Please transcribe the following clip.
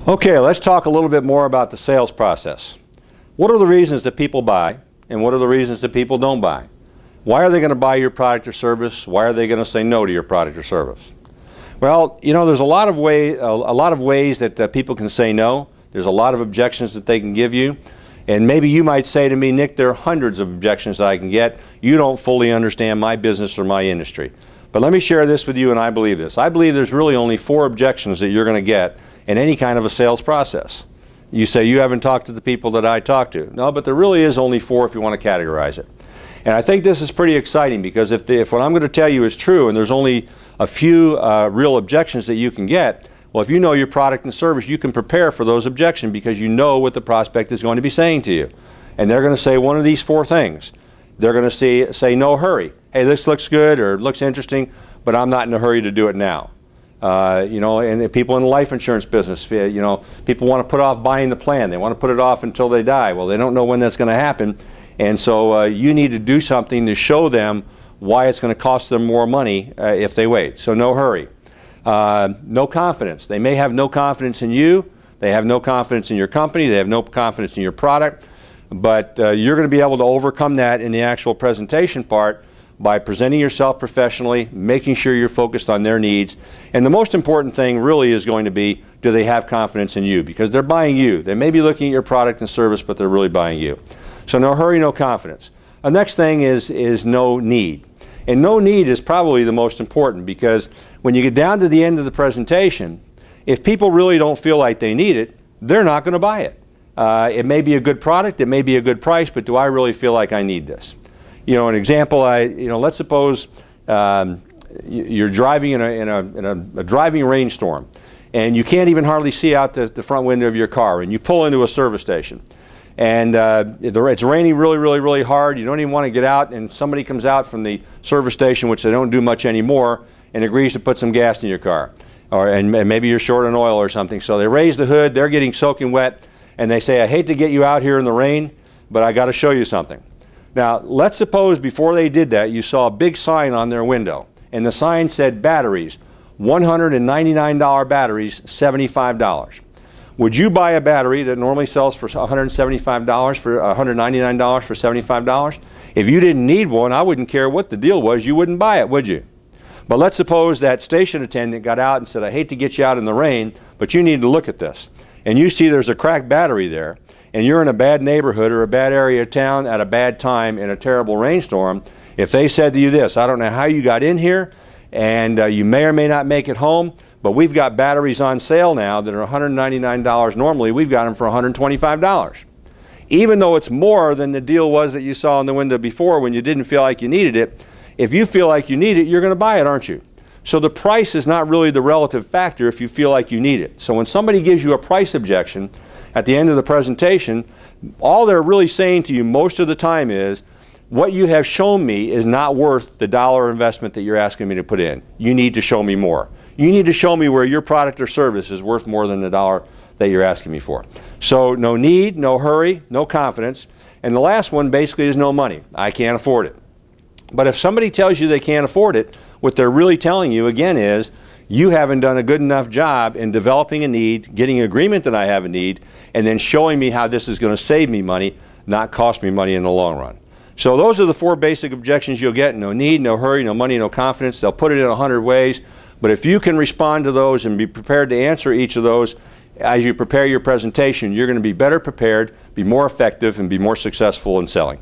Okay, let's talk a little bit more about the sales process. What are the reasons that people buy, and what are the reasons that people don't buy? Why are they going to buy your product or service? Why are they going to say no to your product or service? Well, you know, there's a lot of ways that people can say no. There's a lot of objections that they can give you. And maybe you might say to me, Nick, there are hundreds of objections that I can get. You don't fully understand my business or my industry. But let me share this with you, and I believe this. I believe there's really only 4 objections that you're going to get in any kind of a sales process. You say you haven't talked to the people that I talk to. No, but there really is only 4 if you want to categorize it. And I think this is pretty exciting because if what I'm going to tell you is true and there's only a few real objections that you can get, well, if you know your product and service, you can prepare for those objections because you know what the prospect is going to be saying to you. And they're going to say one of these 4 things. They're going to say no hurry. Hey, this looks good or looks interesting, but I'm not in a hurry to do it now. You know, and people in the life insurance business, you know, people want to put off buying the plan. They want to put it off until they die. Well, they don't know when that's going to happen. And so you need to do something to show them why it's going to cost them more money if they wait. So no hurry. No confidence. They may have no confidence in you. They have no confidence in your company. They have no confidence in your product. But you're going to be able to overcome that in the actual presentation part by presenting yourself professionally, making sure you're focused on their needs. And the most important thing really is going to be, do they have confidence in you? Because they're buying you. They may be looking at your product and service, but they're really buying you. So no hurry, no confidence. The next thing is no need. And no need is probably the most important because when you get down to the end of the presentation, if people really don't feel like they need it, they're not going to buy it. It may be a good product, it may be a good price, but do I really feel like I need this? You know, an example, let's suppose you're driving in a driving rainstorm and you can't even hardly see out the front window of your car, and you pull into a service station. And it's raining really hard. You don't even want to get out, and somebody comes out from the service station, which they don't do much anymore, and agrees to put some gas in your car. And maybe you're short on oil or something. So they raise the hood, they're getting soaking wet, and they say, I hate to get you out here in the rain, but I got to show you something. Now, let's suppose before they did that, you saw a big sign on their window, and the sign said batteries, $199 batteries, $75. Would you buy a battery that normally sells for $175 for $199 for $75? If you didn't need one, I wouldn't care what the deal was, you wouldn't buy it, would you? But let's suppose that station attendant got out and said, I hate to get you out in the rain, but you need to look at this. And you see there's a cracked battery there, and you're in a bad neighborhood or a bad area of town at a bad time in a terrible rainstorm. If they said to you this, I don't know how you got in here, and you may or may not make it home, but we've got batteries on sale now that are $199 normally. We've got them for $125. Even though it's more than the deal was that you saw in the window before when you didn't feel like you needed it, if you feel like you need it, you're going to buy it, aren't you? So the price is not really the relative factor if you feel like you need it. So when somebody gives you a price objection at the end of the presentation, all they're really saying to you most of the time is, what you have shown me is not worth the dollar investment that you're asking me to put in. You need to show me more. You need to show me where your product or service is worth more than the dollar that you're asking me for. So no need, no hurry, no confidence. And the last one basically is no money. I can't afford it. But if somebody tells you they can't afford it, what they're really telling you again is, you haven't done a good enough job in developing a need, getting agreement that I have a need, and then showing me how this is going to save me money, not cost me money in the long run. So those are the 4 basic objections you'll get. No need, no hurry, no money, no confidence. They'll put it in 100 ways. But if you can respond to those and be prepared to answer each of those as you prepare your presentation, you're going to be better prepared, be more effective, and be more successful in selling.